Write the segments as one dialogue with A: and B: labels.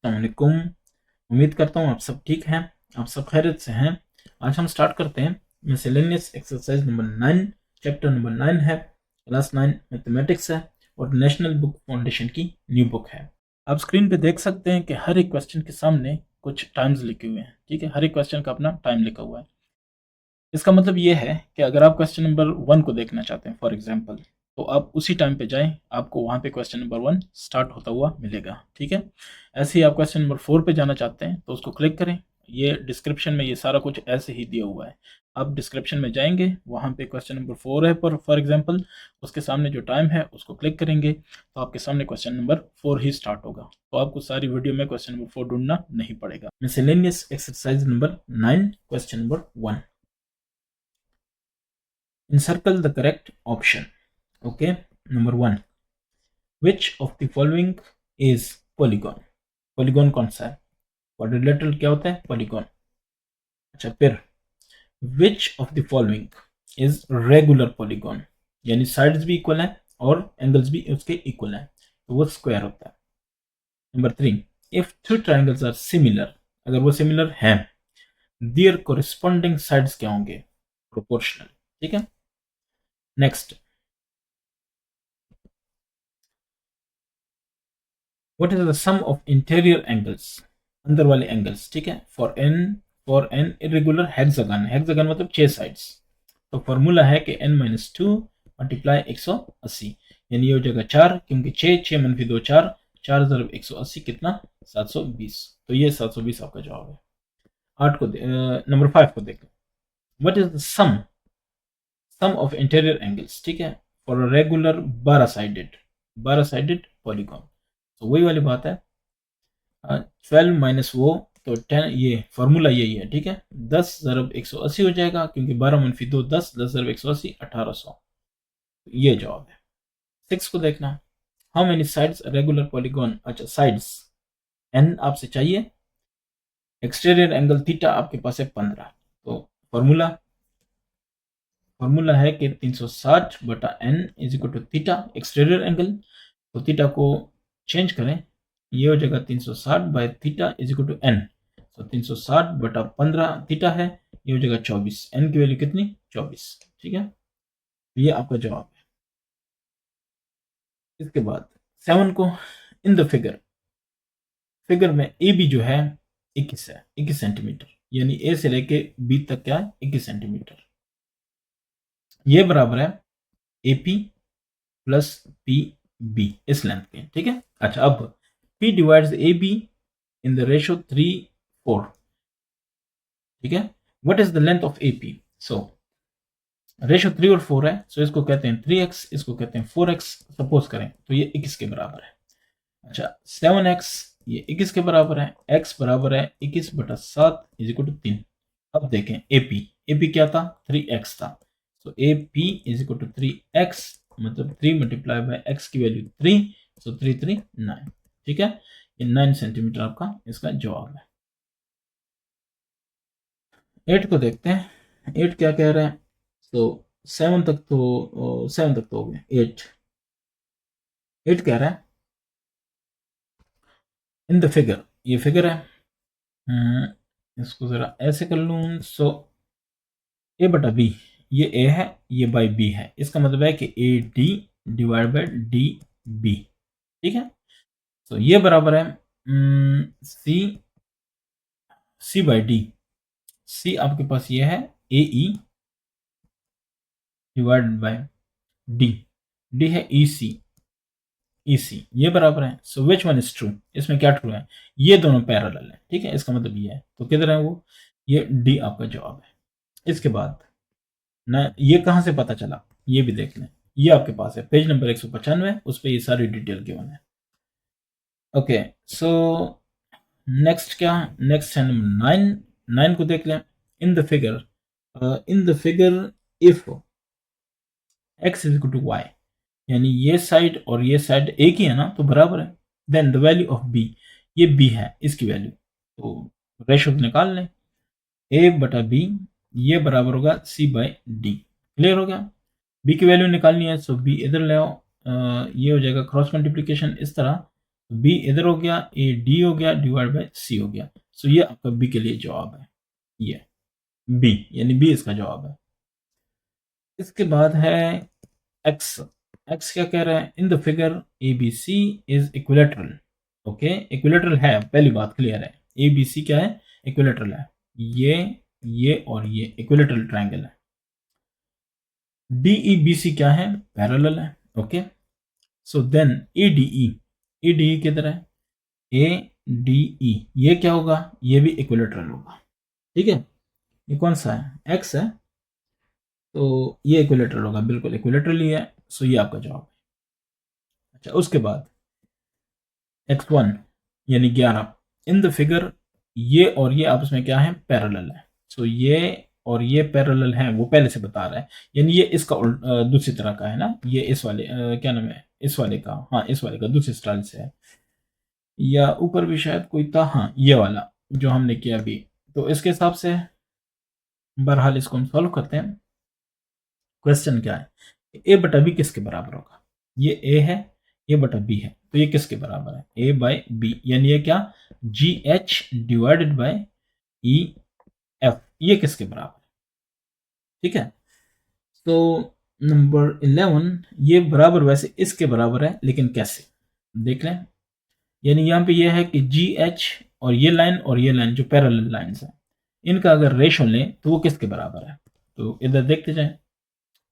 A: अस्सलामुअलैकुम। उम्मीद करता हूँ आप सब ठीक हैं, आप सब खैरियत से हैं। आज हम स्टार्ट करते हैं miscellaneous exercise number 9। Chapter number 9 है, क्लास 9 मैथमेटिक्स है और नेशनल बुक फाउंडेशन की न्यू बुक है। आप स्क्रीन पे देख सकते हैं कि हर एक क्वेश्चन के सामने कुछ टाइम्स लिखे हुए हैं। ठीक है, हर एक क्वेश्चन का अपना टाइम लिखा हुआ है। इसका मतलब ये है कि अगर आप क्वेश्चन नंबर 1 को देखना चाहते हैं फॉर एग्जांपल, तो आप उसी टाइम पे जाएं, आपको वहाँ पे क्वेश्चन नंबर 1 स्टार्ट होता हुआ मिलेगा। ठीक है, ऐसे ही आप क्वेश्चन नंबर 4 पे जाना चाहते हैं तो उसको क्लिक करें। ये डिस्क्रिप्शन में ये सारा कुछ ऐसे ही दिया हुआ है। आप डिस्क्रिप्शन में जाएंगे, वहाँ पे क्वेश्चन नंबर 4 है पर फॉर एग्जाम्पल, उसके सामने जो टाइम है उसको क्लिक करेंगे तो आपके सामने क्वेश्चन नंबर 4 ही स्टार्ट होगा। तो आपको सारी वीडियो में क्वेश्चन नंबर 4 ढूंढना नहीं पड़ेगा। Miscellaneous exercise number 9 question number 1। Encircle the correct option. Okay, number 1. Which of the following is polygon? Polygon कौन सा है? क्वाड्रिलेटरल क्या होता है? पॉलीगॉन। अच्छा, फिर which of the following is regular polygon? यानी साइड्स भी इक्वल है और एंगल्स भी उसके इक्वल है, तो वो स्क्वायर होता है। Number 3. If two triangles are similar, अगर वो सिमिलर हैं, their corresponding sides क्या होंगे? प्रोपोर्शनल। ठीक है, next, what is the sum of interior angles? अंदर वाले एंगल्स। ठीक है, for an irregular hexagon. Hexagon मतलब 6 साइड्स। तो फॉर्मूला है कि n-2 मल्टीप्लाई 180, यानी ये हो जाएगा 4, क्योंकि 6 मनफी 2 4, 4 ज़रब 180 कितना? 720। तो ये 720 आपका जवाब है। 8 को नंबर 5 को देखें। What is the sum of interior angles? ठीक है, फॉर रेगुलर 12 साइडेड पॉलीगॉन। तो वही वाली बात है, 12 माइनस वो, तो 10, ये फॉर्मूला यही है। ठीक है, 10 ज़रब 180 हो जाएगा, क्योंकि 12 मनफी 2 10, 10 ज़रब 180 1800। ये जवाब है। 6 को देखना, how many sides regular polygon. अच्छा, साइड्स n आपसे चाहिए, एक्सटीरियर एंगल थीटा आपके पास है 15। तो फॉर्मूला है कि 360 बटा n is equal to theta, exterior angle. तो थीटा को चेंज करें, ये हो जाएगा 360 by theta is equal to n। तो 360 बटा 15 थीटा है, ये हो जाएगा 24। n की वैल्यू कितनी? 24। ठीक है, तो ये आपका जवाब है। इसके बाद 7 को, इन द फिगर में ए बी जो है 21 है, 21 सेंटीमीटर, यानी ए से लेके बी तक क्या है? 21 सेंटीमीटर। ये बराबर है A P plus P B, इस लेंथ के। ठीक है, अच्छा, अब P divides A B in the ratio 3:4। ठीक है, what is the length of A P? So ratio 3 और 4 है, सो इसको कहते हैं 3x, इसको कहते हैं 4x। सपोज करें तो ये 21 के बराबर है। अच्छा, 7x ये 21 के बराबर है, x बराबर है 21 बटा 7 इज इक्वल टू 3। अब देखें एपी क्या था? 3x था। So AP is equal to 3x, मतलब 3 मल्टीप्लाई बाय x की वैल्यू 3, सो 3 3 9। ठीक है, ये 9 सेंटीमीटर आपका इसका जवाब है। 8 को देखते हैं, 8 क्या कह रहे हैं? तो 7 तक तो हो गए। 8 कह रहा है, इन द फिगर, ये फिगर है। इसको जरा ऐसे कर लूँ, सो ए बटा बी, ये ए है, ये बाई बी है। इसका मतलब है कि A D divide by D B. ठीक है, तो ये बराबर है सी सी बाई डी। सी आपके पास ये है A E divide by D, D है ई सी, ये बराबर है। So which one is true? इसमें क्या ट्रू है? ये दोनों पैरेलल है। ठीक है, इसका मतलब ये है, तो किधर है वो? ये डी आपका जवाब है। इसके बाद ना, ये कहाँ से पता चला ये भी देख लें। ये आपके पास है पेज नंबर 195, उस पर ये सारी डिटेल गिवन है। ओके, सो नेक्स्ट है नंबर 9। 9 को देख लें, in the figure if x is equal to y, यानी ये साइड और ये साइड एक ही है ना, तो बराबर है। Then the value of b, ये b है, इसकी वैल्यू, तो रेशो निकाल लें। a बटा b, ये बराबर होगा c बाई डी। क्लियर हो गया? b की वैल्यू निकालनी है, सो b इधर ले आओ, ये हो जाएगा क्रॉस मल्टीप्लीकेशन इस तरह, बी इधर हो गया, ए डी हो गया, डिवाइड बाय सी हो गया। सो ये आपका बी के लिए जवाब है, ये बी, यानी बी इसका जवाब है। इसके बाद है एक्स। एक्स क्या कह रहा है, in the figure A B C is equilateral. Okay, equilateral है, पहली बात क्लियर है, ए बी सी क्या है, इक्विलेटरल है, ये और ये इक्विलेटरल ट्रायंगल है। डी ई बी सी क्या है, पैरेलल है। Okay, so then A D E किधर है, ए डी ई, ये क्या होगा, ये भी इक्विलेटरल होगा। ठीक है, ये कौन सा है, एक्स है, तो ये इक्विलेटरल होगा, बिल्कुल इक्विलेटरल ही है। सो ये आपका जवाब है। अच्छा, उसके बाद x1 यानी 11, इन द फिगर ये और ये आपस में क्या है, पैरेलल है। सो ये और ये पैरेलल है, वो पहले से बता रहा है, यानी ये इसका दूसरी तरह का है ना, ये इस वाले क्या नाम है, इस वाले का, हाँ इस वाले का दूसरी स्टाइल से है, या ऊपर भी शायद कोई था, हाँ ये वाला जो हमने किया अभी। तो इसके हिसाब से बहरहाल इसको हम सॉल्व करते हैं। क्वेश्चन क्या है, ए बटा बी किसके बराबर होगा, ये ए है, ये बटा बी है, तो ये किसके बराबर है, ए बाय बी, यानी ये क्या, जी H divided by E F, ये किसके बराबर है। ठीक है, तो नंबर 11, ये बराबर वैसे इसके बराबर है, लेकिन कैसे देख लें, यानी यहाँ पे ये है कि जी एच और ये लाइन जो पैरेलल लाइंस हैं, इनका अगर रेशो लें तो वो किसके बराबर है, तो इधर देखते जाएं,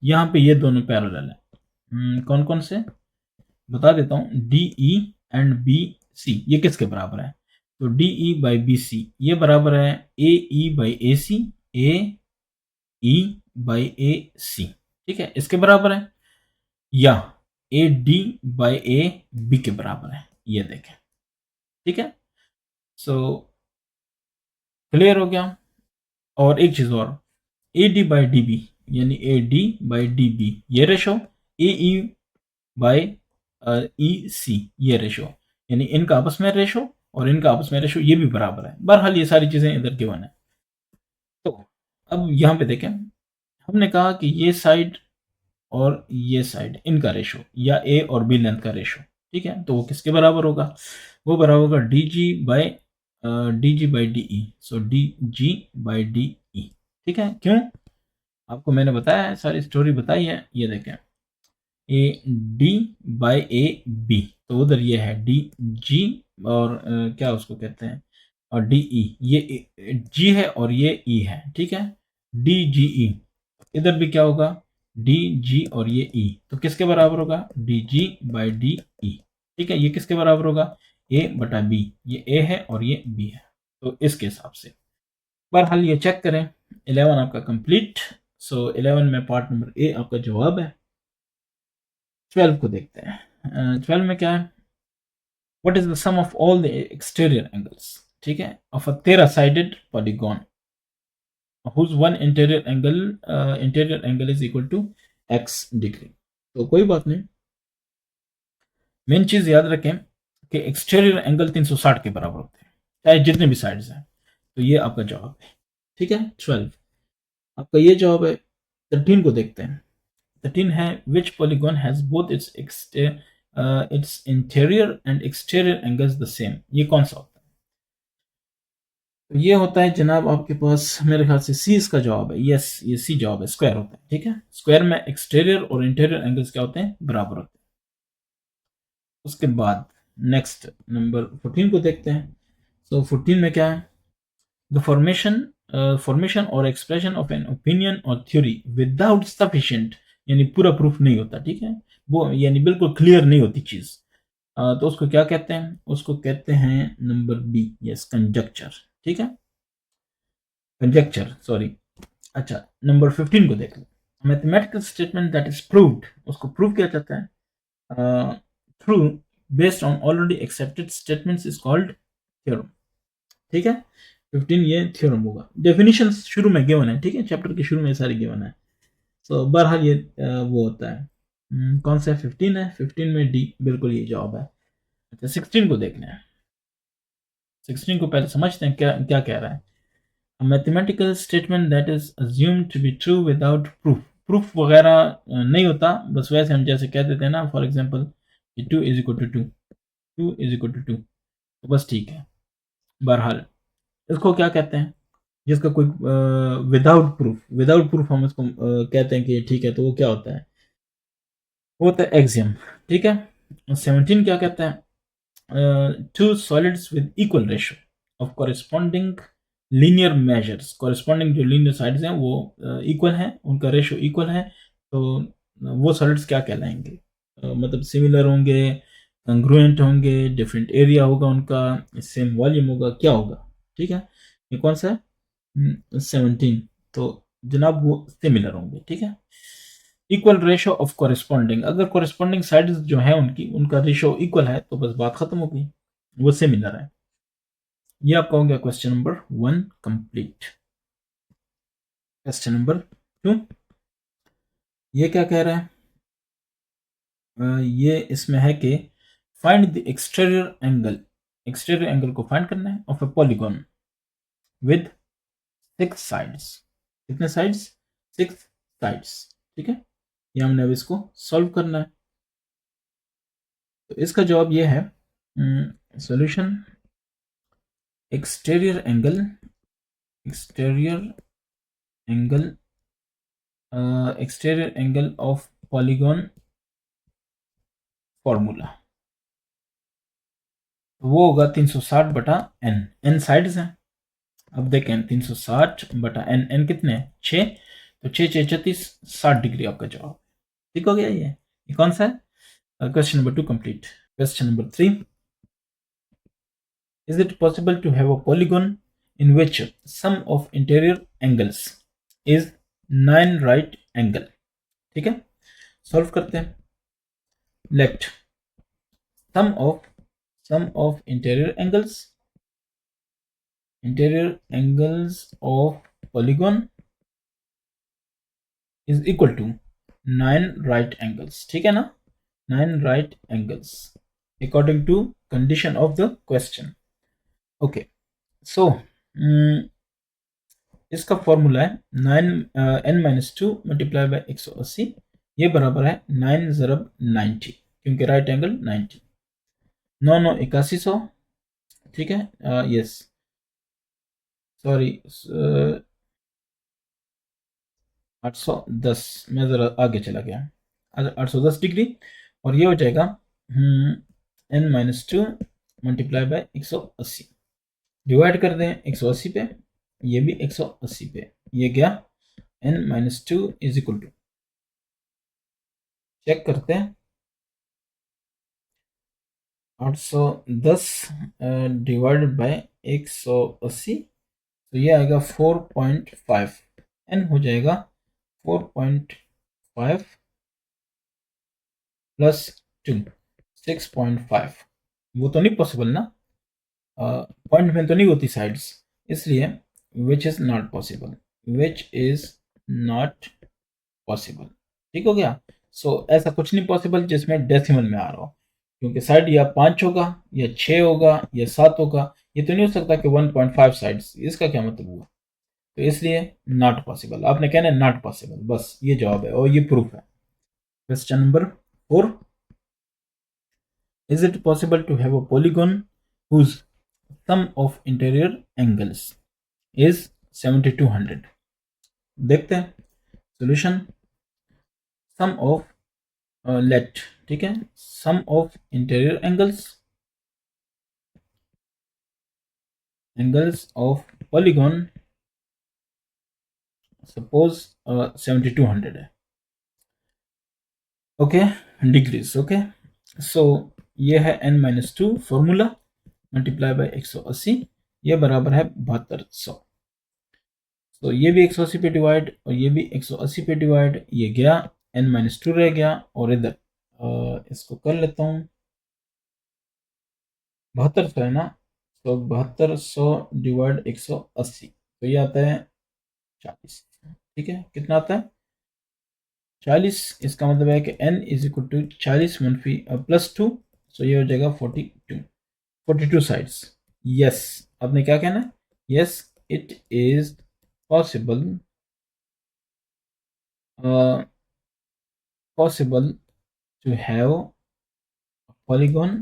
A: यहाँ पे ये दोनों पैरेलल है, कौन कौन से बता देता हूँ, D E and B C, ये किसके बराबर है, तो D E by B C ये बराबर है A E by A C, A E by ए सी, ठीक है, इसके बराबर है, या A D by A B के बराबर है, ये देखें। ठीक है, सो क्लियर हो गया। और एक चीज और, A D by D B यानी A D by D B ये ratio, A E by E C ये रेशो, यानी इनका आपस में रेशो और इनका आपस में रेशो ये भी बराबर है। बहरहाल ये सारी चीजें इधर गिवन है। तो अब यहाँ पे देखें, हमने कहा कि ये साइड और ये साइड इनका रेशो या ए और बी लेंथ का रेशो, ठीक है, तो वो किसके बराबर होगा, वो बराबर होगा D G by D E, so D G by D E. ठीक है, क्यों, आपको मैंने बताया है, सारी स्टोरी बताई है। ये देखें, A D by A B, तो उधर ये है डी जी और क्या उसको कहते हैं, और डी ई, ये जी है और ये ई है, ठीक है, डी जी ई, इधर भी क्या होगा, डी जी और ये ई, तो किसके बराबर होगा, D G by D E. ठीक है, ये किसके बराबर होगा, ए बटा बी, ये ए है और ये बी है, तो इसके हिसाब से बहरहाल ये चेक करें। 11 आपका कंप्लीट। सो 11 में पार्ट नंबर ए आपका जवाब है। 12 को देखते हैं। 12 में क्या है, what is the sum of all the exterior angles, ठीक है, of a 13 sided polygon whose one interior angle is equal to x degree. तो कोई बात नहीं, मेन चीज याद रखें कि एक्सटीरियर एंगल 360 के बराबर होते हैं, चाहे जितने भी साइड्स हैं। तो ये आपका जवाब है। ठीक है, 12 आपका ये जवाब है। 13 को देखते हैं। 13 है, which polygon has both its interior and exterior angles the same, ये कौन सा होता है, तो ये होता है जनाब आपके पास, मेरे ख्याल से सी इसका जवाब है। यस, ये सी जवाब है, स्क्वायर होता है। ठीक है, स्क्वायर में एक्सटीरियर और इंटीरियर एंगल्स क्या होते हैं, बराबर होते हैं। उसके बाद नेक्स्ट नंबर 14 को देखते हैं। सो 14 में क्या है, द फॉर्मेशन और एक्सप्रेशन ऑफ एन ओपिनियन और थ्योरी विदाउट सफिशिएंट, यानी पूरा प्रूफ नहीं होता, ठीक है, वो यानी बिल्कुल क्लियर नहीं होती चीज, तो उसको क्या कहते हैं, उसको कहते हैं नंबर बी, यस, कंजक्चर। ठीक है, कंजक्चर, सॉरी। अच्छा, नंबर 15 को देख लो, mathematical statement that is proved, उसको प्रूव किया जाता है through based on already accepted statements is called theorem. ठीक है, 15 ये थ्योरम होगा। डेफिनेशन शुरू में गिवन है, ठीक है, चैप्टर के शुरू में सारी गिवन है। तो बहरहाल ये वो होता है, कौन सा है, 15 है, 15 में डी बिल्कुल ये जवाब है। अच्छा, 16 को देखना है। 16 को पहले समझते हैं क्या क्या कह रहा है। A mathematical statement that is assumed to be true without proof, proof वगैरह नहीं होता, बस वैसे हम जैसे कह देते हैं ना, for example 2 is equal to 2, 2 is equal to 2, तो बस ठीक है। बहरहाल इसको क्या कहते हैं, जिसका कोई विदाउट प्रूफ हम इसको कहते हैं कि ठीक है, तो वो क्या होता है, वो होता है एक्सियम। ठीक है। 17 क्या कहता है, two solids with equal ratio of corresponding linear measures, corresponding जो लीनियर साइड्स हैं वो इक्वल हैं, उनका रेशियो इक्वल है, तो वो सॉलिड्स क्या कहलाएंगे, मतलब सिमिलर होंगे, कंग्रुएंट होंगे, डिफरेंट एरिया होगा उनका, सेम वॉल्यूम होगा, क्या होगा। ठीक है, ये कौन सा है, 17। तो जनाब वो सिमिलर होंगे। ठीक है, इक्वल रेशो ऑफ कॉरेस्पॉन्डिंग, अगर कॉरेस्पॉन्डिंग साइड्स जो है उनकी, उनका रेशो इक्वल है तो बस बात खत्म हो गई, वो सिमिलर है। ये आपका हो गया question number 1 complete. Question number 2, ये क्या कह रहा है, ये इसमें है कि फाइंड द एक्सटीरियर एंगल को फाइंड करना है of A polygon with 6 sides. कितने साइड्स, 6 साइड्स। ठीक है, ये हमने अब इसको सॉल्व करना है। तो इसका जवाब ये है, solution exterior angle, exterior angle exterior angle of polygon formula, वो होगा 360 बटा एन, एन साइड्स हैं। अब देखें 360 बटा एन, एन कितने हैं, 6, तो 6 6 36, 60 डिग्री आपका जवाब। ठीक हो गया, ये कौन सा है, question number 2 complete. Question number 3, is it possible to have a polygon in which sum of interior angles is 9 right angle। ठीक है, सॉल्व करते हैं। Let sum of interior angles of polygon is equal to 9 right angles। ठीक है ना, 9 right angles according to condition of the question। Okay, so इसका formula है 9 n-2 multiply by 180, ये बराबर है 9 ज़रब 90, क्योंकि राइट एंगल 90, 9 9 8100। ठीक है, यस सॉरी 810, मैं ज़रा आगे चला गया, 810 डिग्री, और ये हो जाएगा n-2 मल्टीप्लाई बाय 180, डिवाइड कर दें 180 पे, ये भी 180 पे, ये गया n-2 is equal to, check करते हैं, 810 डिवाइडेड बाय 180, तो ये आएगा 4.5, एन हो जाएगा 4.5 प्लस 2, 6.5। वो तो नहीं पॉसिबल ना, पॉइंट में तो नहीं होती साइड्स, इसलिए which is not possible, which is not possible. ठीक हो गया। सो ऐसा कुछ नहीं पॉसिबल जिसमें डेसिमल में आ रहा हो, क्योंकि साइड या 5 होगा या 6 होगा या 7 होगा, ये तो नहीं हो सकता कि 1.5 साइड्स, इसका क्या मतलब हुआ, तो इसलिए नॉट पॉसिबल, आपने कहना है नॉट पॉसिबल, बस ये जवाब है और ये प्रूफ है। Question number 4, is it possible to have a polygon whose sum of interior angles is 7200। देखते हैं सॉल्यूशन, सम ऑफ लेट, ठीक है, sum of interior angles of polygon, suppose 7200 है, ओके, डिग्रीज। ओके, सो ये है n-2 फॉर्मूला मल्टीप्लाई बाय 180, ये बराबर है 7200। तो ये भी 180 पे डिवाइड और ये भी 180 पे डिवाइड, ये गया n-2 रह गया, और इधर इसको कर लेता हूँ, 7200 है ना, तो 7200 डिवाइड 180, तो ये आता है 40। ठीक है, कितना आता है 40, इसका मतलब है कि n इज इक्वल टू 40 मनफी प्लस 2, सो ये हो जाएगा 42 साइड्स। यस, आपने क्या कहना है, yes it is possible, possible to have polygon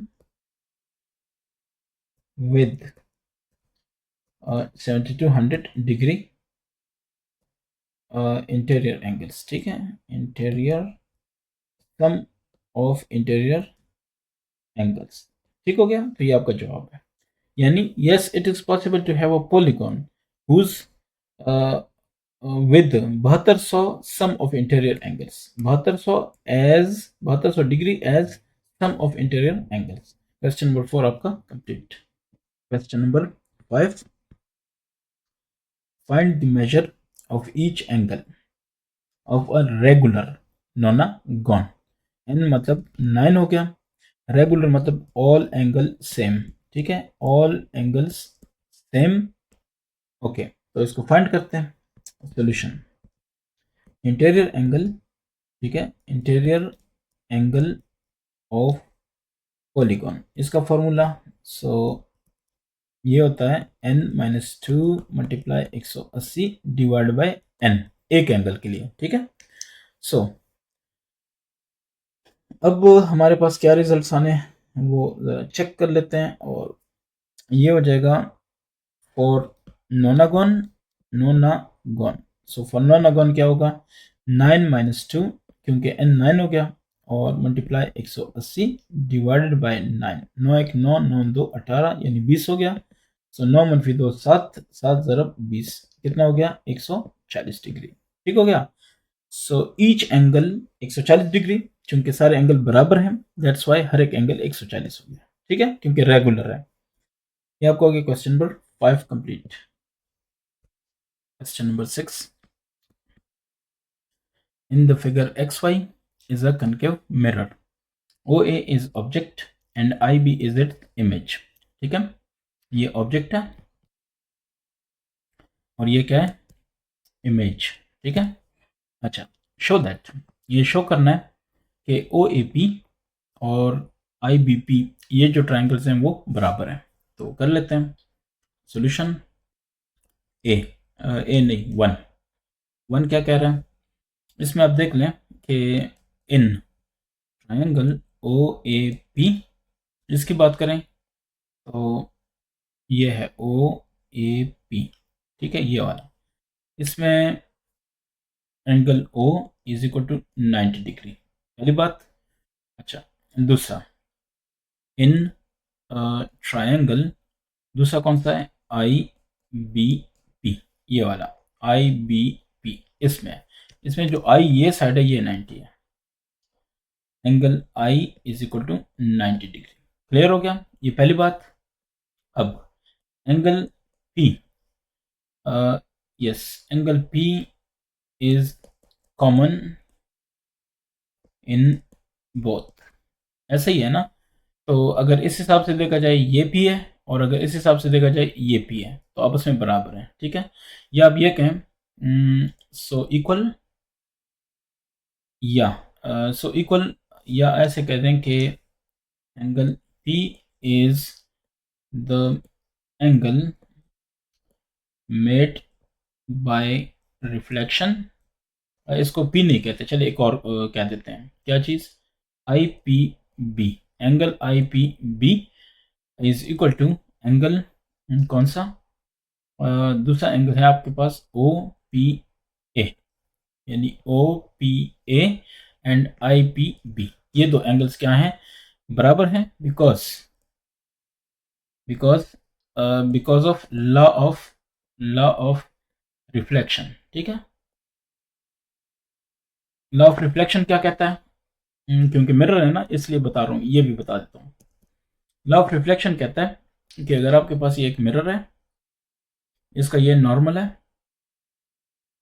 A: with 70 to 100 degree interior angles, ठीक है, interior sum of interior angles, ठीक हो गया। तो ये आपका जवाब है, यानी yes it is possible to have a polygon whose with 7200 sum of interior angles, 7200 degree as sum of interior angles। Question number 4 आपका complete. Question number 5, find the measure of each angle of a regular nonagon। n मतलब 9 हो गया, regular मतलब all angle same, ठीक है, all angles same. Okay, तो इसको find करते हैं। सॉल्यूशन, इंटीरियर एंगल, ठीक है, इंटीरियर एंगल ऑफ पॉलीगॉन, इसका फॉर्मूला ये होता है n-2 multiply 180 divide by n, एक एंगल के लिए, ठीक है। अब हमारे पास क्या रिजल्ट्स आने हैं वो चेक कर लेते हैं, और ये हो जाएगा फॉर नोनागॉन, फॉर नोनागॉन क्या होगा, 9 - 2, क्योंकि n 9 हो गया, और मल्टीप्लाई 180 डिवाइडेड बाय 9, 9 1 9, 9 2 18, यानी 20 हो गया। 9 - 2 7, 7 × 20 कितना हो गया, 140 डिग्री, ठीक हो गया। ईच एंगल 140 डिग्री, क्योंकि सारे एंगल बराबर हैं, दैट्स वाई हर एक एंगल 140 हो गया, ठीक है, क्योंकि रेगुलर है। ये आपको हो गया question number 5 complete. Question number 6. In the figure XY is a concave mirror. OA is object and IB is its image. ठीक है, ये ऑब्जेक्ट है और ये क्या है, इमेज, ठीक है। अच्छा, शो दैट, ये शो करना है कि OAP और IBP ये जो ट्रायंगल्स हैं वो बराबर हैं। तो कर लेते हैं सॉल्यूशन। ए नहीं, 1 क्या कह रहा है, इसमें आप देख लें कि इन ट्रायंगल OAP इसकी बात करें तो ये है OAP, ठीक है, ये वाला, इसमें angle O is equal to 90 degree, पहली बात। अच्छा, दूसरा इन ट्रायंगल, दूसरा कौन सा है, IBP, ये वाला IBP, इसमें जो I ये साइड है ये 90 है, angle I is equal to 90 degree. Clear हो गया, ये पहली बात। अब angle P, yes, angle P is common in both, ऐसा ही है ना। तो अगर इस हिसाब से देखा जाए ये P है, और अगर इस हिसाब से देखा जाए ये P है, तो आपस में बराबर है, ठीक है। या आप ये कहें सो इक्वल, या सो इक्वल, या ऐसे कह दें कि angle P is the angle made by reflection, इसको P नहीं कहते, चलिए एक और कह देते हैं, क्या चीज़, IPB, angle IPB is equal to angle कौन सा, दूसरा एंगल है आपके पास OPA, यानी OPA एंड IPB, ये दो एंगल्स क्या हैं, बराबर हैं, because of law of reflection, ठीक है। लॉ ऑफ रिफ्लेक्शन क्या कहता है, क्योंकि मिरर है ना इसलिए बता रहा हूँ, ये भी बता देता हूँ। लॉ ऑफ रिफ्लेक्शन कहता है कि अगर आपके पास ये एक मिरर है, इसका ये नॉर्मल है,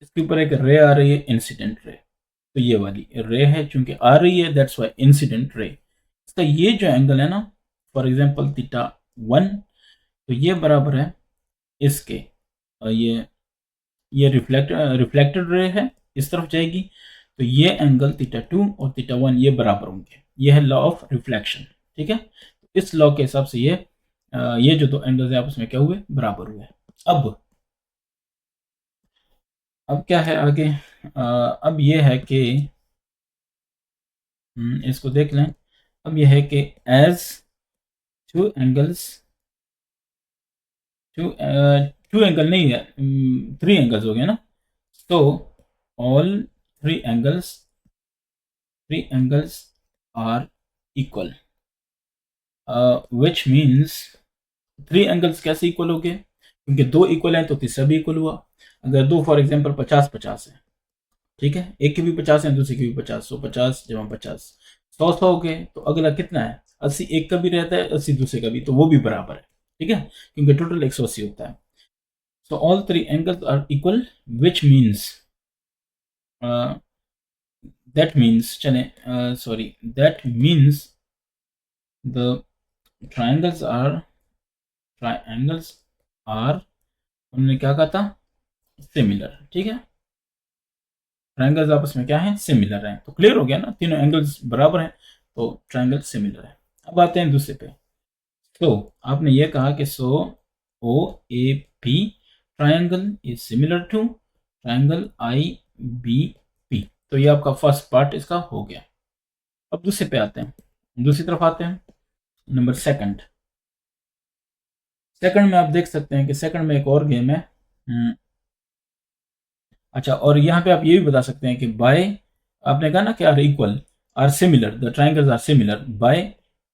A: इसके ऊपर एक रे आ रही है, इंसिडेंट रे, तो ये वाली रे है चूंकि आ रही है, दैट्स वाई इंसिडेंट रे। इसका ये जो एंगल है ना, फॉर एग्जांपल θ1, तो ये बराबर है इसके, ये रिफ्लेक्टेड रे है, इस तरफ जाएगी, तो ये एंगल θ2 और θ1 ये बराबर होंगे, ये है लॉ ऑफ रिफ्लेक्शन, ठीक है। इस लॉ के हिसाब से ये जो दो एंगल्स है आपस में क्या हुए, बराबर हुए। अब क्या है आगे, अब ये है कि इसको देख लें। अब ये है कि as two angles two angle नहीं है, 3 एंगल्स हो गए ना। तो all 3 angles are equal, which means 3 angles कैसे इक्वल हो गए, क्योंकि 2 इक्वल हैं तो तीसरा भी इक्वल हुआ। अगर 2 फॉर एग्जांपल 50-50 है, ठीक है, एक के भी 50 है दूसरे के भी 50, 150 जमा 50 100 हो गए, तो अगला कितना है 80, एक का भी रहता है 80 दूसरे का भी, तो वो भी बराबर है, ठीक है, क्योंकि टोटल 180 होता है। So all 3 angles are equal, which means that means चले sorry that means the triangles are उन्होंने क्या कहा था, सिमिलर, ठीक है, ट्रायंगल्स आपस में क्या है, सिमिलर है। तो क्लियर हो गया ना, तीनों एंगल्स बराबर हैं तो ट्रायंगल सिमिलर है। अब आते हैं दूसरे पे। तो आपने ये कहा कि so O A P triangle is similar to triangle I B P. तो ये आपका फर्स्ट पार्ट इसका हो गया। अब दूसरे पे आते हैं, दूसरी तरफ आते हैं, नंबर सेकंड में आप देख सकते हैं कि सेकंड में एक और गेम है। अच्छा, और यहाँ पे आप ये भी बता सकते हैं कि बाय, आपने कहा ना कि are equal, are similar, the triangles are similar by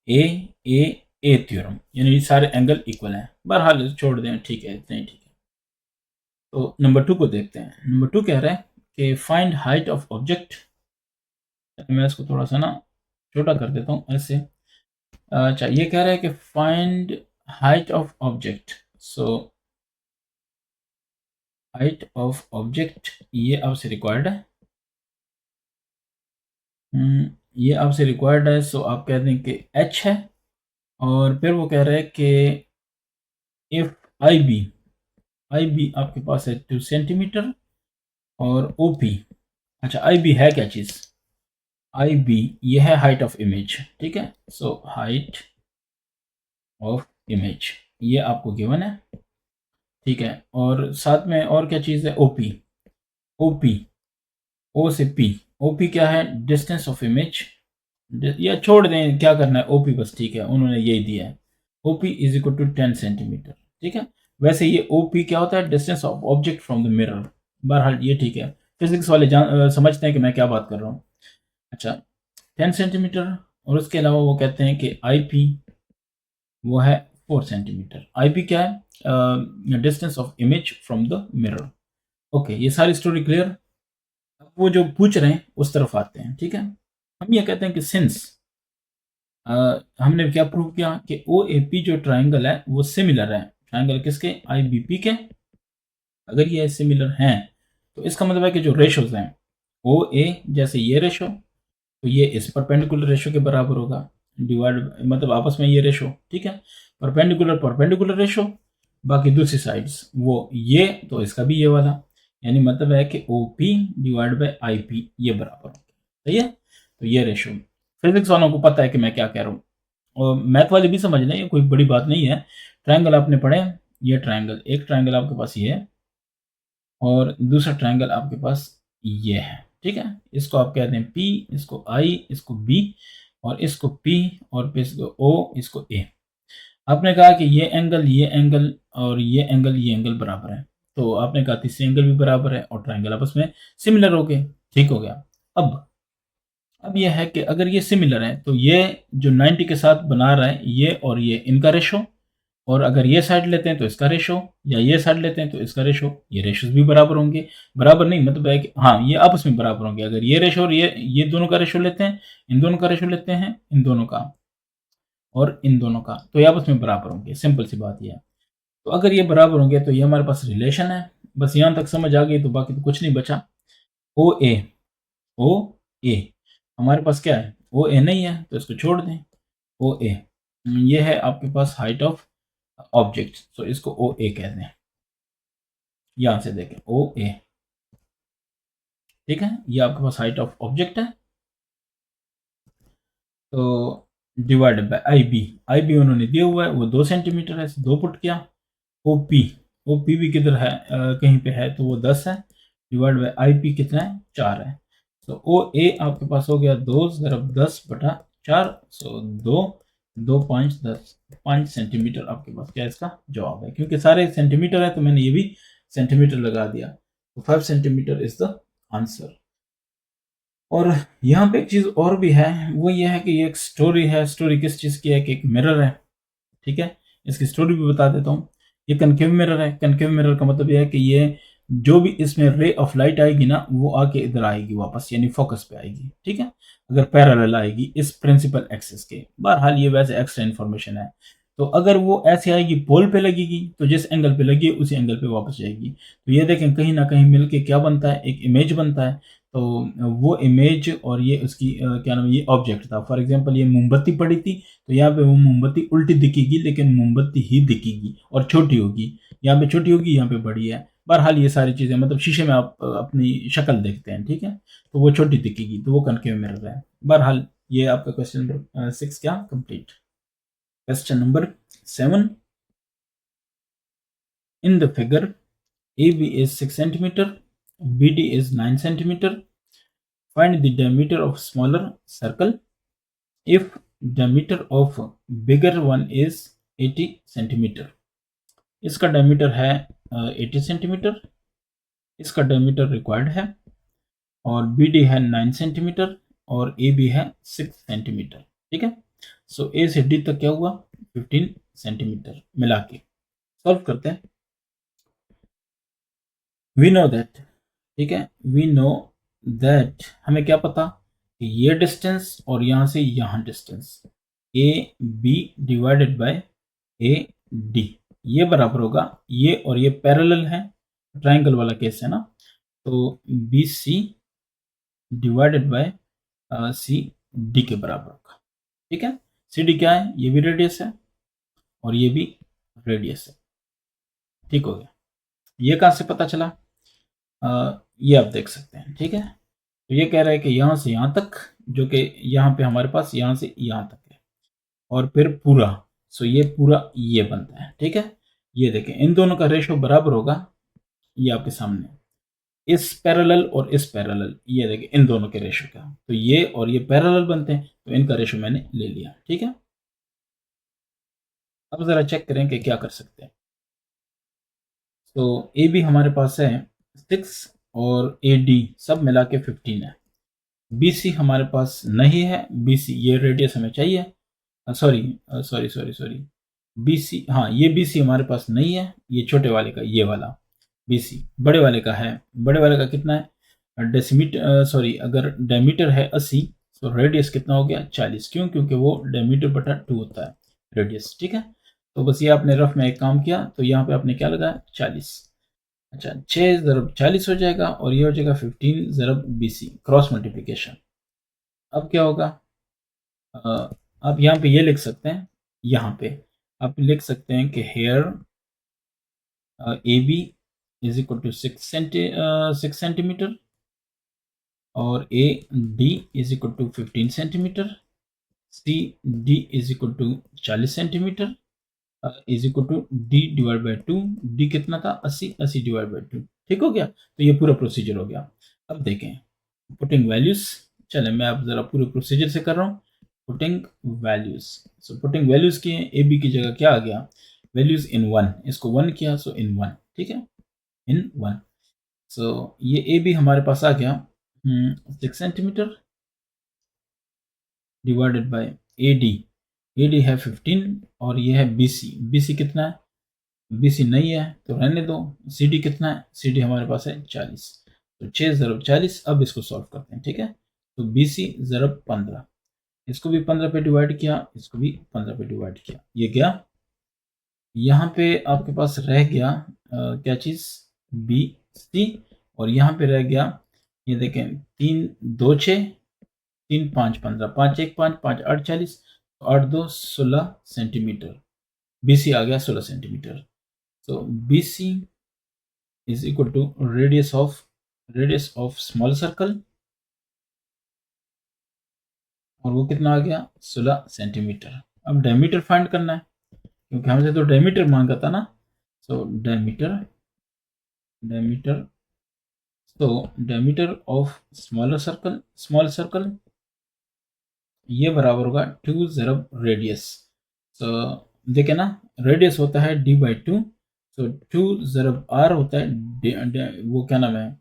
A: A A A theorem, यानी सारे एंगल इक्वल हैं। बहरहाल छोड़ दें, ठीक है, इतना ही ठीक है। तो नंबर 2 को देखते हैं। नंबर 2 कह रहा है कि फाइंड हाइट ऑफ ऑब्जेक्ट। मैं इसको थोड़ा सा ना छोटा कर देता हूँ ऐसे। अच्छा, ये कह रहा है कि find height of object. So height of object ये आपसे रिक्वायर्ड है। ये आपसे रिक्वायर्ड है, सो आप कह दें कि एच है, और फिर वो कह रहे हैं कि इफ आई बी आपके पास है 2 सेंटीमीटर, और ओ पी, अच्छा आई बी है क्या चीज़, आई बी ये है हाइट ऑफ इमेज, ठीक है। सो हाइट ऑफ इमेज ये आपको गिवन है, ठीक है, और साथ में और क्या चीज़ है, ओ पी, ओ पी, ओ से पी, ओ पी क्या है, डिस्टेंस ऑफ इमेज, या छोड़ दें क्या करना है, ओपी बस, ठीक है, उन्होंने यही दिया है, OP is equal to 10 centimetre, ठीक है। वैसे ये ओपी क्या होता है, distance of object from the mirror. बहरहाल ये ठीक है, फिजिक्स वाले समझते हैं कि मैं क्या बात कर रहा हूँ। अच्छा, 10 सेंटीमीटर, और उसके अलावा वो कहते हैं कि आई पी वो है 4 सेंटीमीटर। आई पी क्या है, distance of image from the mirror. Okay, ये सारी स्टोरी क्लियर। अब वो जो पूछ रहे हैं उस तरफ आते हैं, ठीक है। हम ये कहते हैं कि सिंस हमने क्या प्रूव किया कि ओ ए पी जो ट्राइंगल है वो सिमिलर है, ट्राइंगल किसके, आई बी पी के। अगर ये सिमिलर हैं तो इसका मतलब है कि जो रेशोज हैं ओ ए, जैसे ये रेशो, तो ये इस परपेंडिकुलर रेशो के बराबर होगा, डिवाइड मतलब आपस में ये रेशो, ठीक है, परपेंडिकुलर रेशो। बाकी दूसरी साइड्स वो ये, तो इसका भी ये वाला, यानी मतलब है कि O P divide by I P ये बराबर होगा, सही है। तो ये रेशो फिजिक्स वालों को पता है कि मैं क्या कह रहा हूँ, और मैथ वाले भी समझ लें, ये कोई बड़ी बात नहीं है। ट्रायंगल आपने पढ़े, ये ट्रायंगल, एक ट्रायंगल आपके पास ये है, और दूसरा ट्रायंगल आपके पास ये है, ठीक है। इसको आप कहते हैं पी, इसको आई, इसको बी, और इसको पी, और फिर इसको ओ, इसको ए। आपने कहा कि ये एंगल और ये एंगल बराबर है, तो आपने कहा तीसरे एंगल भी बराबर है और ट्रायंगल आपस में सिमिलर हो गए, ठीक हो गया। अब यह है कि अगर ये सिमिलर है तो ये जो 90 के साथ बना रहा है ये और ये इनका रेशो, और अगर ये साइड लेते हैं तो इसका रेशो, या ये साइड लेते हैं तो इसका रेशो, ये रेशोज भी बराबर होंगे। बराबर नहीं मतलब है कि हाँ ये आपस में बराबर होंगे। अगर ये रेशो और ये दोनों का रेशो लेते हैं, इन दोनों का रेशो लेते हैं, इन दोनों का और इन दोनों का, तो ये आपस में बराबर होंगे। सिंपल सी बात ये है। तो अगर ये बराबर होंगे तो ये हमारे पास रिलेशन है। बस यहाँ तक समझ आ गई तो बाकी तो कुछ नहीं बचा। ओ ए, ओ ए हमारे पास क्या है, ओ ए नहीं है तो इसको छोड़ दें। ओ ए ये है आपके पास हाइट ऑफ ऑब्जेक्ट, तो इसको ओ ए कहते हैं। यहां से देखें ओ ए, ठीक है, ये आपके पास हाइट ऑफ ऑब्जेक्ट है। तो डिवाइडेड बाय आई बी उन्होंने दिया हुआ है वो 2 सेंटीमीटर है, 2 पुट किया। ओ पी भी किधर है, कहीं पे है तो वो 10 है, डिवाइड बाय आई पी कितना है, 4 है। तो ओ ए आपके पास हो गया 2 × 10/4, सो 2 2 5 10 5 सेंटीमीटर आपके पास क्या इसका जवाब है, क्योंकि सारे सेंटीमीटर है तो मैंने ये भी सेंटीमीटर लगा दिया, तो 5 सेंटीमीटर इज द आंसर। और यहाँ पे एक चीज और भी है, वो ये है कि ये एक स्टोरी है। स्टोरी किस चीज की है कि एक मिरर है, ठीक है। इसकी स्टोरी भी बता देता हूँ। ये कनकेव मिरर है। कनकेव मिरर का मतलब ये है कि ये जो भी इसमें रे ऑफ लाइट आएगी ना, वो आके इधर आएगी वापस, यानी फोकस पे आएगी, ठीक है। अगर पैरेलल आएगी इस प्रिंसिपल एक्सिस के। बहरहाल ये वैसे एक्स्ट्रा इन्फॉर्मेशन है। तो अगर वो ऐसे आएगी पोल पे लगेगी, तो जिस एंगल पे लगी उसी एंगल पे वापस जाएगी। तो ये देखें कहीं ना कहीं मिलके क्या बनता है, एक इमेज बनता है। तो वो इमेज और ये उसकी क्या नाम है, ये ऑब्जेक्ट था। फॉर एग्जांपल ये मोमबत्ती पड़ी थी, तो यहाँ पे वो मोमबत्ती उल्टी दिखेगी, लेकिन मोमबत्ती ही दिखेगी और छोटी होगी। यहाँ पे छोटी होगी, यहाँ पे बड़ी है। बहरहाल ये सारी चीजें, मतलब शीशे में आप अपनी शक्ल देखते हैं, ठीक है, तो वो छोटी दिखेगी, तो वो कनकेव मिरर है। बहरहाल ये आपका क्वेश्चन नंबर 6 क्या complete. Question number 7, in the figure AB is 6 centimeter, BD is 9 centimeter. Find the diameter of smaller circle if diameter of bigger one is 80 centimeter. इसका डायमीटर है 80 सेंटीमीटर, इसका diameter required है, और B D है 9 centimetre और A B है 6 centimetre, ठीक है। सो ए से डी तक क्या हुआ, 15 सेंटीमीटर मिला के सॉल्व करते हैं। वी नो दैट, ठीक है, वी नो दैट, हमें क्या पता कि ये डिस्टेंस और यहां से यहां distance A B divided by A D, ये बराबर होगा, ये और ये पैरेलल है, ट्रायंगल वाला केस है ना, तो B C divided by C D के बराबर होगा, ठीक है। सी डी क्या है, ये भी रेडियस है और ये भी रेडियस है, ठीक हो गया। ये कहाँ से पता चला, ये आप देख सकते हैं, ठीक है। तो ये कह रहा है कि यहाँ से यहाँ तक, जो कि यहाँ पे हमारे पास यहाँ से यहाँ तक है, और फिर पूरा, सो ये पूरा ये बनता है, ठीक है। ये देखें इन दोनों का रेशो बराबर होगा, ये आपके सामने, इस पैरेलल और इस पैरेलल, ये देखें इन दोनों के रेशो का, तो ये और ये पैरेलल बनते हैं, तो इनका रेशो मैंने ले लिया, ठीक है। अब जरा चेक करें कि क्या कर सकते हैं। तो ए बी हमारे पास है 6 और ए डी सब मिला के 15 है। बी सी हमारे पास नहीं है, बी सी ये रेडियस हमें चाहिए, sorry sorry sorry sorry, B C, हाँ ये बी सी हमारे पास नहीं है, ये छोटे वाले का, ये वाला बी सी बड़े वाले का है। बड़े वाले का कितना है, डेसीमीटर, सॉरी अगर डायमीटर है 80, तो रेडियस कितना हो गया 40, क्यों, क्योंकि वो डायमीटर बटा 2 होता है रेडियस, ठीक है। तो बस ये आपने रफ में एक काम किया, तो यहाँ पे आपने क्या लगाया 40। अच्छा 6 ज़रब 40 हो जाएगा, और ये हो जाएगा 15 ज़रब बी सी, क्रॉस मल्टीप्लीकेशन। अब क्या होगा, आप यहाँ पे ये लिख सकते हैं, यहाँ पे आप लिख सकते हैं कि here A B is equal to 6 centimetre और A D is equal to 15 centimetre, C D is equal to 40 centimetre is equal to D divide by 2। D कितना था 80, 80 डिवाइड बाई 2, ठीक हो गया। तो ये पूरा प्रोसीजर हो गया। अब देखें पुटिंग वैल्यूज, चले मैं अब जरा पूरे प्रोसीजर से कर रहा हूँ। Putting values, so putting values किए, ए बी की जगह क्या आ गया, वैल्यूज इन 1, इसको 1 किया, सो इन 1, ठीक है, इन 1। सो ये ए बी हमारे पास आ गया 6 centimetre divided by A D है 15 और ये है बी सी कितना है, बी सी नहीं है तो रहने दो। सी डी कितना है, सी डी हमारे पास है 40, तो 6 ज़रब 40। अब इसको सॉल्व करते हैं, ठीक है। तो बी सी ज़रब 15, इसको भी 15 पे डिवाइड किया, इसको भी 15 पे डिवाइड किया, ये गया। यहाँ पे आपके पास रह गया क्या चीज़, बी सी, और यहाँ पे रह गया, ये देखें 3 2 6, 3 5 15, 5 1 5 5 8 40, 8 2 16 सेंटीमीटर, बी सी आ गया 16 सेंटीमीटर। तो B C is equal to radius of small circle, और वो कितना आ गया 16 सेंटीमीटर। अब डायमीटर फाइंड करना है, क्योंकि हमसे तो डायमीटर मांगा था ना। सो डायमीटर तो डायमीटर ऑफ स्मॉल सर्कल ये बराबर होगा 2 ज़रब रेडियस। तो देखे ना, रेडियस होता है d/2, तो 2 ज़रब r होता है वो क्या नाम है,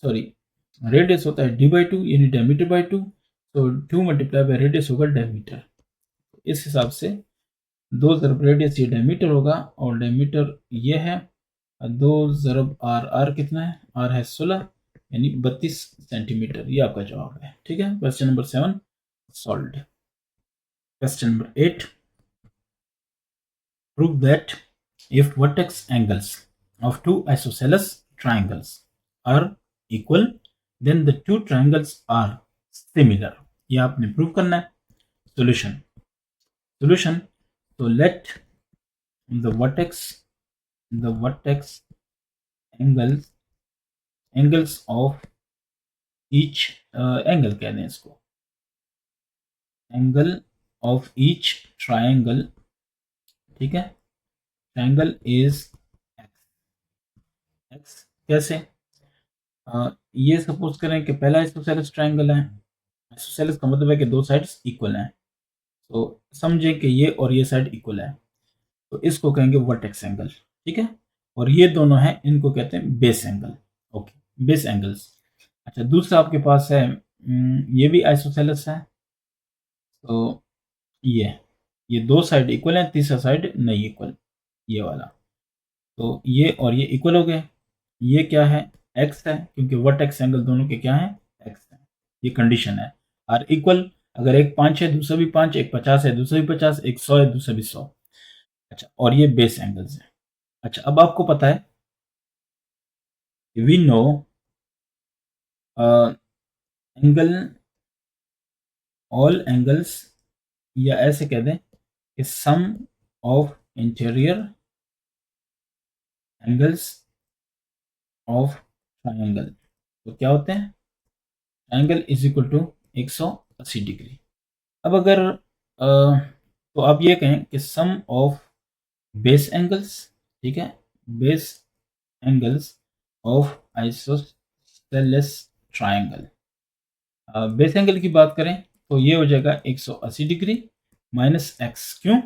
A: सॉरी, रेडियस होता है d/2 यानी डायमीटर बाई 2, तो 2 मल्टीप्लाई बाय रेडियस होगा डायमीटर। इस हिसाब से 2 ज़रब रेडियस ये डायमीटर होगा, और डायमीटर ये है 2 ज़रब r, r कितना है, r है 16 यानी 32 सेंटीमीटर। ये आपका जवाब है। ठीक है, question number 7 solved. Question number 8, prove that if vertex angles of two isosceles triangles are equal, then the two triangles are similar। ये आपने प्रूव करना है। solution, so let the vertex angles of each angle कह दें इसको, angle of each triangle, ठीक है, triangle is x. कैसे, ये सपोज करें कि पहला आइसोसेलेस ट्राइंगल है, आइसोसेलेस का मतलब है कि दो साइड्स इक्वल हैं, तो समझें कि ये और ये साइड इक्वल है, तो इसको कहेंगे वर्टेक्स एंगल। ठीक है, और ये दोनों हैं, इनको कहते हैं base angle. Okay, base angles. अच्छा, दूसरा आपके पास है, ये भी आइसोसेलेस है, तो ये दो साइड इक्वल है, तीसरा साइड नहीं इक्वल, ये वाला, तो ये और ये इक्वल हो गए। ये क्या है, एक्स है, क्योंकि वर्टेक्स एंगल दोनों के क्या है, एक्स है। ये कंडीशन है, आर इक्वल, अगर एक 5 है दूसरा भी 5, एक 50 है दूसरा भी 50, एक 100 है दूसरा भी 100। अच्छा, और ये बेस एंगल्स है। अच्छा, अब आपको पता है, we know angle, all angles, या ऐसे कह दें कि sum of interior angles of triangle, तो क्या होते हैं, angle is equal to 180 degree. अब अगर तो आप ये कहें कि सम ऑफ बेस एंगल्स, ठीक है, base angles of isosceles triangle, base angle की बात करें तो ये हो जाएगा 180 डिग्री माइनस एक्स। क्यों,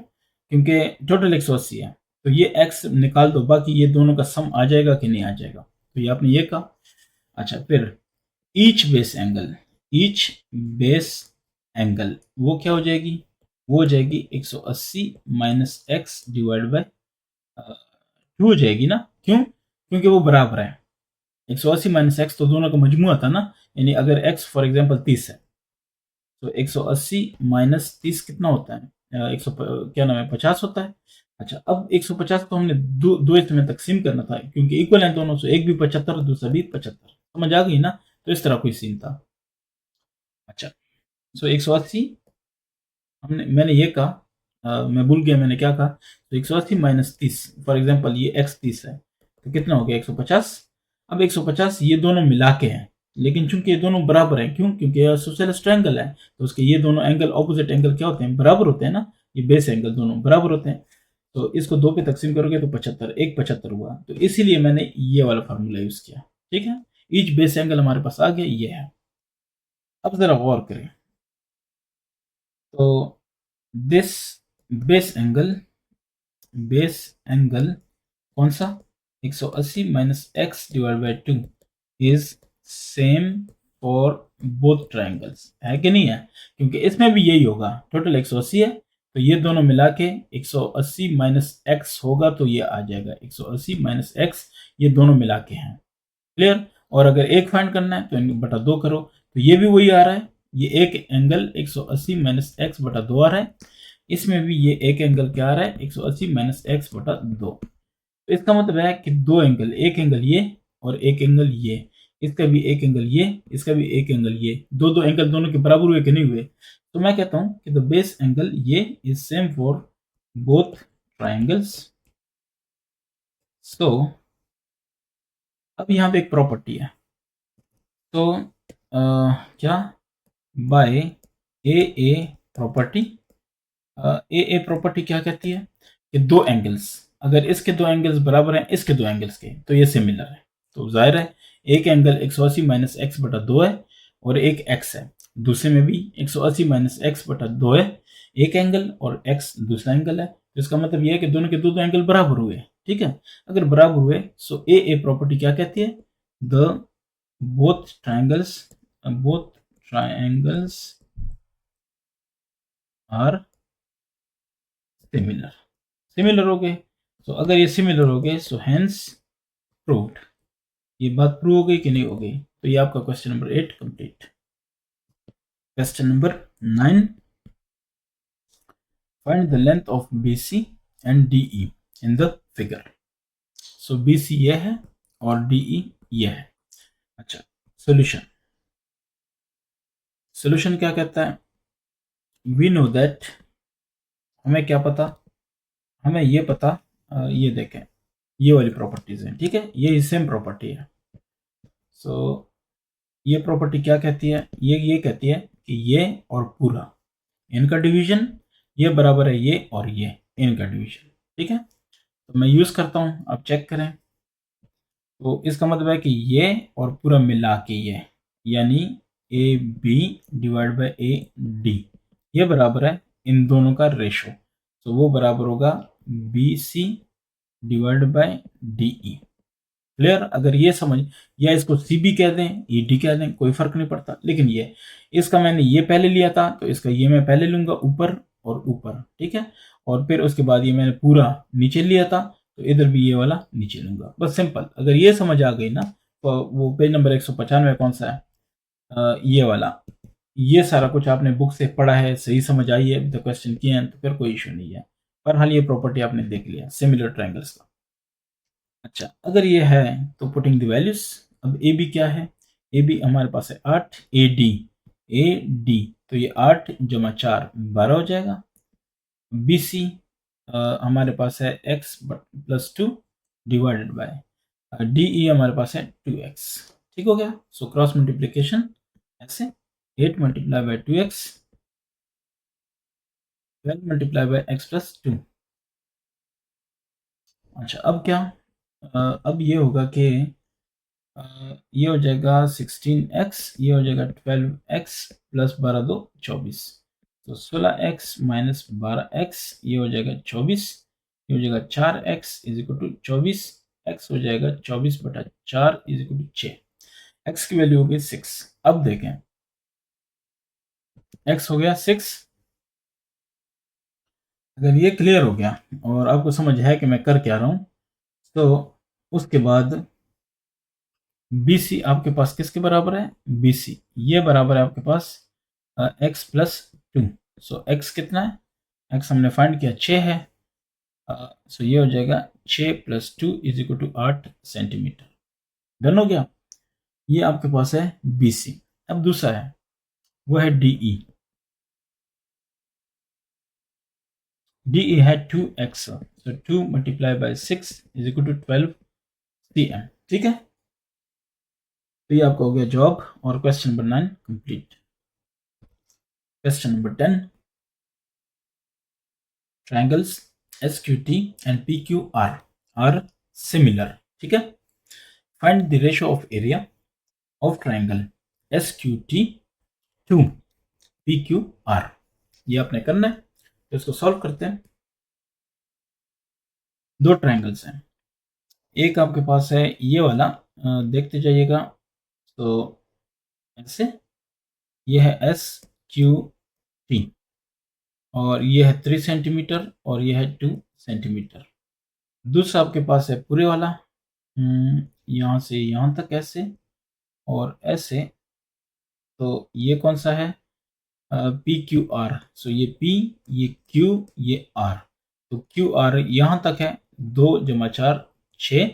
A: क्योंकि टोटल 180 है, तो ये एक्स निकाल दो, बाकी ये दोनों का सम आ जाएगा कि नहीं आ जाएगा, तो ये आपने ये कहा। अच्छा, फिर each base angle, each base angle वो क्या हो जाएगी, वो हो जाएगी 180 माइनस एक्स डिवाइड बाय 2 हो जाएगी ना। क्यों, क्योंकि वो बराबर है, 180 माइनस एक्स तो दोनों का मजमुआ था ना, यानी अगर एक्स फॉर एग्जांपल 30 है, तो 180 माइनस 30 कितना होता है, 100 क्या नाम है, 50 होता है। अच्छा, अब 150 को हमने दो हिस्से में तकसीम करना था, क्योंकि इक्वल है दोनों, से एक भी 75 दूसरा भी 75, समझ आ गई ना, तो इस तरह कोई सीन था। अच्छा, सो 180, मैंने ये कहा, मैं भूल गया मैंने क्या कहा, तो 180 माइनस 30, फॉर एग्जांपल ये x 30 है, तो कितना हो गया 150। अब 150 ये दोनों मिला के हैं, लेकिन चूंकि ये दोनों बराबर हैं, क्यों, क्योंकि ये आइसोसेलेस ट्रायंगल है, तो उसके ये दोनों एंगल ऑपोजिट एंगल क्या होते हैं, बराबर होते हैं ना, ये बेस एंगल दोनों बराबर होते हैं, तो इसको 2 पे तकसीम करोगे तो 75, एक 75 हुआ, तो इसीलिए मैंने ये वाला फार्मूला यूज किया। ठीक है, ईच बेस एंगल हमारे पास आ गया, ये है। अब जरा गौर करें, तो दिस बेस एंगल कौन सा, 180 minus x divide by 2 is same for both triangles, है कि नहीं है, क्योंकि इसमें भी यही होगा, टोटल 180 है, तो ये दोनों मिला के 180 माइनस एक्स होगा, तो ये आ जाएगा 180 माइनस एक्स, ये दोनों मिला के हैं। क्लियर, और अगर एक फाइंड करना है तो इनको बटा 2 करो, तो ये भी वही आ रहा है, ये एक एंगल 180 माइनस एक्स बटा 2 आ रहा है, इसमें भी ये एक एंगल क्या आ रहा है, 180 माइनस एक्स बटा 2। तो इसका मतलब है कि दो एंगल, एक एंगल ये और एक एंगल ये, इसका भी एक एंगल ये, इसका भी एक एंगल ये, दो एंगल दोनों के बराबर हुए कि नहीं हुए, तो मैं कहता हूं कि द बेस एंगल ये is same for both triangles. So अब यहाँ पे एक प्रॉपर्टी है, तो क्या, by a property, a property क्या कहती है कि दो एंगल्स, अगर इसके दो एंगल्स बराबर हैं इसके दो एंगल्स के, तो ये सिमिलर है, तो जाहिर है एक एंगल 180 माइनस एक्स बटा 2 है और एक एक्स है, दूसरे में भी 180 माइनस एक्स बटा 2 है, एक एंगल और x दूसरा एंगल है, तो इसका मतलब यह है कि दोनों के दो एंगल बराबर हुए, ठीक है। अगर बराबर हुए सो ए प्रॉपर्टी क्या कहती है, the both triangles are similar, similar हो गए। तो अगर ये सिमिलर हो गए सो हेंस प्रूव्ड, ये बात प्रूव हो गई कि नहीं हो गई। तो ये आपका question number 8 complete. Question number 9, find the length of BC and DE in the figure. So BC ये है और DE ये है। अच्छा, सॉल्यूशन, सॉल्यूशन क्या कहता है, वी नो दैट, हमें क्या पता, हमें ये पता, ये देखें ये वाली प्रॉपर्टीज हैं, ठीक है, ये सेम प्रॉपर्टी है। सो ये प्रॉपर्टी क्या कहती है, ये कहती है कि ये और पूरा इनका डिवीजन ये बराबर है ये और ये इनका डिवीजन, ठीक है। तो मैं यूज करता हूं, आप चेक करें। तो इसका मतलब है कि ये और पूरा मिला के ये, यानी AB डिवाइड बाय AD ये बराबर है इन दोनों का रेशो, तो वो बराबर होगा BC divide by DE। Clear, अगर ये समझ, या इसको CB कह दें ED कह दें कोई फर्क नहीं पड़ता, लेकिन ये इसका मैंने ये पहले लिया था तो इसका ये मैं पहले लूंगा ऊपर और ऊपर, ठीक है। और फिर उसके बाद ये मैंने पूरा नीचे लिया था तो इधर भी ये वाला नीचे लूंगा, बस सिंपल। अगर ये समझ आ गई ना, तो वो पेज नंबर 195 कौन सा है, ये वाला, ये सारा कुछ आपने बुक से पढ़ा है, सही समझ आई है, अभी तो क्वेश्चन किए हैं तो फिर कोई इशू नहीं है। पर हाल ये प्रॉपर्टी आपने देख लिया सिमिलर ट्रायंगल्स का। अच्छा, अगर ये है तो पुटिंग द वैल्यूज, अब ए बी क्या है, ए बी हमारे पास है 8, ए डी तो ये 8 जमा 4 12 हो जाएगा। बी सी हमारे पास है x plus 2 divided by D E हमारे पास है 2x, ठीक हो गया। सो क्रॉस मल्टीप्लीकेशन ऐसे 8 multiply by 2x 12 multiply by x plus 2। अच्छा, अब क्या, अब ये होगा कि ये हो जाएगा 16x, ये हो जाएगा 12x प्लस 12 दो 24, तो 16x माइनस 12x ये हो जाएगा 24, ये हो जाएगा 4x is equal to 24, x हो जाएगा 24 बटा 4 इज इक्वल टू 6, x की वैल्यू हो गई 6। अब देखें x हो गया 6, अगर ये क्लियर हो गया और आपको समझ है कि मैं कर क्या रहा हूं, तो उसके बाद BC आपके पास किसके बराबर है, BC ये बराबर है आपके पास x प्लस 2। सो x कितना है, x हमने फाइंड किया 6 है, सो ये हो जाएगा 6 plus 2 is equal to 8 centimetre. Done हो गया, ये आपके पास है BC। अब दूसरा है वो है DE, DE है 2x, so 2 multiply by 6 is equal to 12 cm, ठीक है। तो ये आपका हो गया जॉब और question number 9 complete. Question number 10, triangles SQT and PQR are similar, ठीक है। Find the ratio of area of triangle SQT to PQR, ये आपने करना है। तो इसको सॉल्व करते हैं। दो ट्रायंगल्स हैं, एक आपके पास है ये वाला, देखते जाइएगा, तो ऐसे ये है SQT और ये है 3 सेंटीमीटर और ये है 2 सेंटीमीटर। दूसरा आपके पास है पूरे वाला, यहाँ से यहाँ तक ऐसे और ऐसे, तो ये कौन सा है, PQR। सो ये P, ये Q, ये R, तो QR यहाँ तक है 2 जमा 4 6,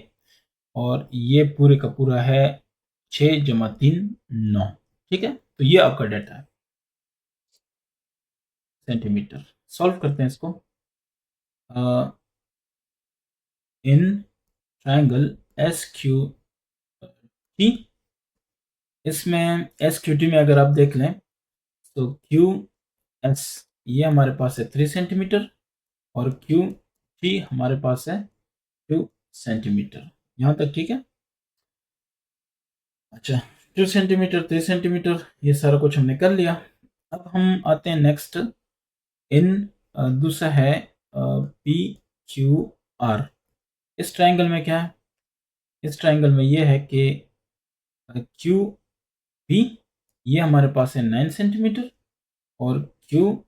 A: और ये पूरे का पूरा है 6 जमा 3 9, ठीक है। तो ये आपका डाटा है सेंटीमीटर। सॉल्व करते हैं इसको। इन ट्रायंगल SQT, इसमें SQT में अगर आप देख लें तो QS ये हमारे पास है 3 सेंटीमीटर और QT हमारे पास है 2 सेंटीमीटर, यहाँ तक ठीक है। अच्छा, 2 सेंटीमीटर 3 सेंटीमीटर ये सारा कुछ हमने कर लिया। अब हम आते हैं नेक्स्ट इन दूसरा है पी क्यू आर। इस ट्राइंगल में क्या है, इस ट्राइंगल में ये है कि क्यू पी ये हमारे पास है 9 सेंटीमीटर और क्यू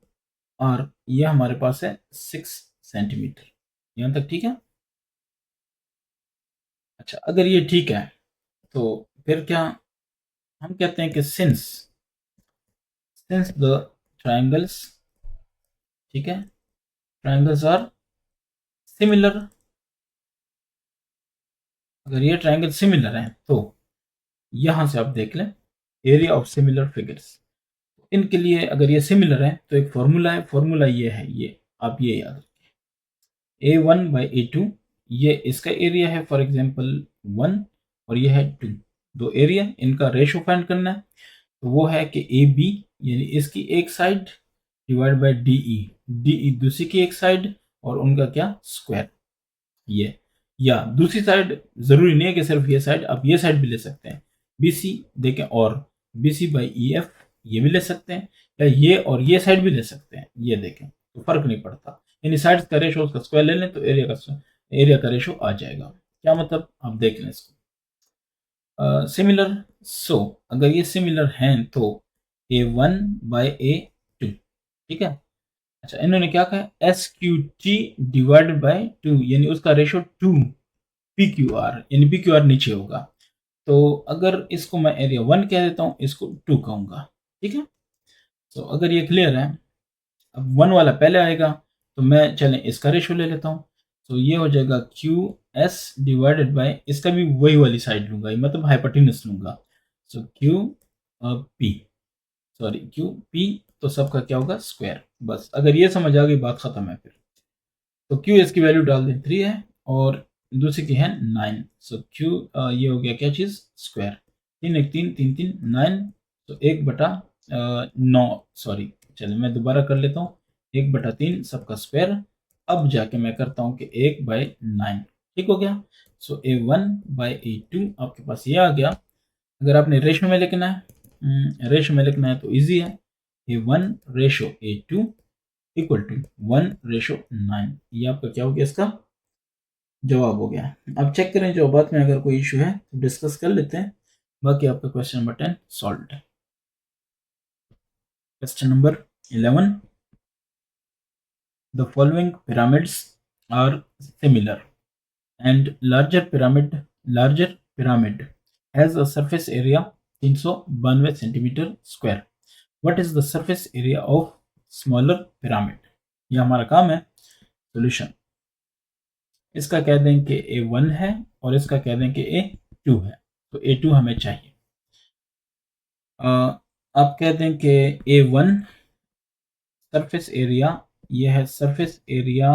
A: आर ये हमारे पास है 6 सेंटीमीटर। यहाँ तक ठीक है। अच्छा, अगर ये ठीक है तो फिर क्या हम कहते हैं कि सिंस द ट्राइंगल्स, ठीक है, ट्राइंगल्स आर सिमिलर, अगर ये ट्राइंगल सिमिलर है तो यहां से आप देख लें एरिया ऑफ सिमिलर फिगर्स। इनके लिए अगर ये सिमिलर है तो एक फॉर्मूला है, फॉर्मूला ये है, ये आप ये याद रखिए, A1/A2 ये इसका एरिया है फॉर एग्जांपल 1 और ये है 2, दो एरिया, इनका रेशो फाइंड करना है। तो वो है कि AB यानी इसकी एक साइड डिवाइड बाय DE दूसरी की एक साइड और उनका क्या स्क्वायर, ये, या दूसरी साइड जरूरी नहीं है कि सिर्फ ये साइड, आप ये साइड भी ले सकते हैं, BC देखें और BC/EF ये भी ले सकते हैं, या ये और ये साइड भी ले सकते हैं, ये देखें, तो फर्क नहीं पड़ता, यानी साइड्स का रेशो उसका स्क्वायर ले लें तो एरिया का रेशो आ जाएगा। क्या मतलब, आप देख लें इसको सिमिलर। सो अगर ये सिमिलर हैं तो A1/A2, ठीक है। अच्छा, इन्होंने क्या कहा SQT डिवाइडेड बाय 2 यानी उसका रेशो 2 PQR यानी PQR नीचे होगा। तो अगर इसको मैं एरिया 1 कह देता हूँ, इसको 2 कहूँगा, ठीक है। तो अगर ये क्लियर है, अब 1 वाला पहले आएगा तो मैं चलें इसका रेशो ले लेता हूँ। तो ये हो जाएगा QS डिवाइडेड बाय, इसका भी वही वाली साइड लूंगा, मतलब हाइपोटेन्यूज लूंगा। सो QP, सॉरी QP, तो सबका क्या होगा स्क्वायर। बस अगर ये समझ आ गई बात खत्म है फिर। तो क्यू इसकी वैल्यू डाल दें 3 है और दूसरी की है 9। सो क्यू ये हो गया क्या चीज़ स्क्वायर, 3 1 3 3 3 9, तो 1/9, सॉरी चलिए मैं दोबारा कर लेता हूँ, 1/3 सबका स्क्वायर। अब जाके मैं करता हूँ कि 1/9, ठीक हो गया। सो A1/A2 आपके पास ये आ गया। अगर आपने रेशो में लिखना है, रेशो में लिखना है तो इजी है, A1/A2 इक्वल टू 1/9, ये आपका क्या हो गया, इसका जवाब हो गया। अब चेक करें जवाबात में अगर कोई इशू है तो डिस्कस कर लेते हैं, बाकी आपका क्वेश्चन नंबर 10 सॉल्व है। Question number 11, the following pyramids are similar and larger pyramid has a surface area 392 centimetre square, what is the surface area of smaller pyramid. ये हमारा काम है सोल्यूशन। इसका कह दें कि A1 है और इसका कह दें कि A2 है, तो A2 हमें चाहिए। आप कह दें कि A1 सरफेस एरिया, ये है surface area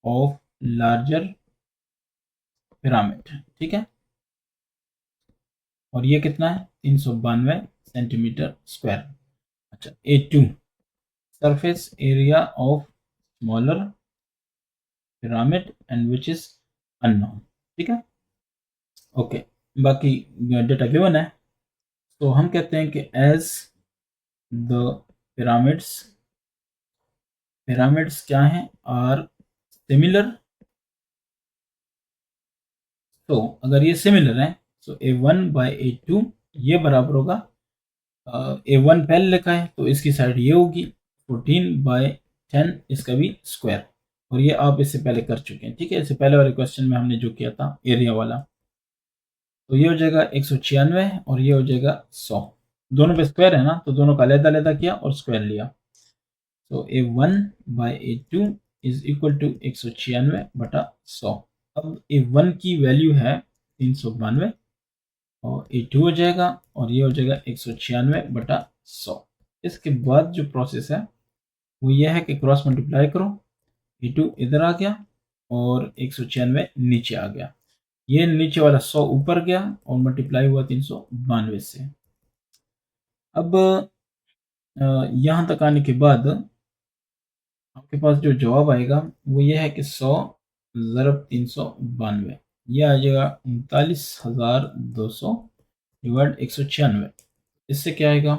A: of larger pyramid, ठीक है, और ये कितना है 392 सेंटीमीटर स्क्वायर। अच्छा, A2 surface area of smaller pyramid and which is unknown, ठीक है, ओके। बाकी डेटा गिवन है, तो हम कहते हैं कि एज द पिरामिड्स, पिरामिड्स क्या हैं आर सिमिलर, तो अगर ये सिमिलर है तो A1/A2 ये बराबर होगा, A1 पहले लिखा है तो इसकी साइड ये होगी 14/10, इसका भी स्क्वायर, और ये आप इससे पहले कर चुके हैं, ठीक है, इससे पहले वाले क्वेश्चन में हमने जो किया था एरिया वाला। तो ये हो जाएगा 196 और ये हो जाएगा 100, दोनों पे स्क्वायर है ना, तो दोनों का अलग-अलग किया और स्क्वायर लिया। तो A1/A2 इज इक्वल टू 196/100। अब A1 की वैल्यू है 392 और A2 हो जाएगा और ये हो जाएगा 196/100। इसके बाद जो प्रोसेस है वो ये है कि क्रॉस मल्टीप्लाई करो, A2 इधर आ गया और 196 नीचे आ गया, ये नीचे वाला 100 ऊपर गया और मल्टीप्लाई हुआ 392 से। अब यहाँ तक आने के बाद आपके पास जो जवाब आएगा वो ये है कि 100 ज़रब 392, ये आ जाएगा 39,200 डिवाइड 196, इससे क्या आएगा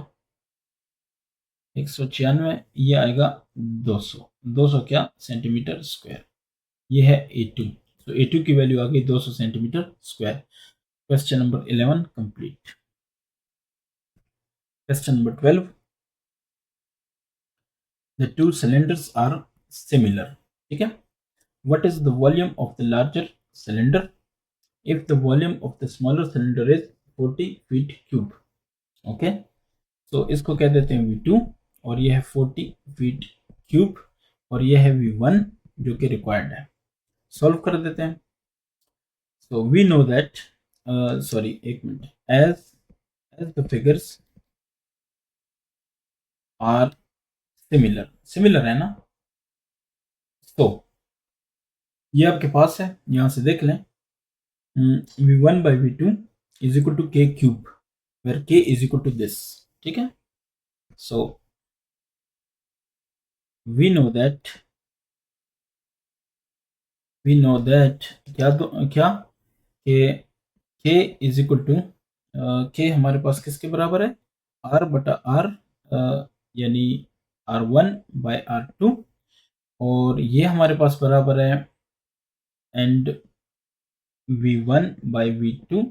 A: 196, ये आएगा 200। 200 क्या सेंटीमीटर स्क्वायर। ये है A2। तो A2 की वैल्यू आ गई 200 centimetre square. Question number 11 complete. Question number 12, the two cylinders are similar. ठीक है। What is the volume of the larger cylinder if the volume of the smaller cylinder is 40 feet cube. Okay, तो इसको कह देते हैं V2 और ये है 40 फीट क्यूब और ये है V1 जो कि रिक्वायर्ड है। सॉल्व कर देते हैं। So we know that, sorry एक minute, as the figures are similar, similar है ना, तो ये आपके पास है, यहां से देख लें। V1 by V2 is equal to K cube where K is equal to this। ठीक है। So we know that क्या कि K is equal to K हमारे पास किसके बराबर है, R बटा R, यानी R1 by R2, और ये हमारे पास बराबर है and V1 by V2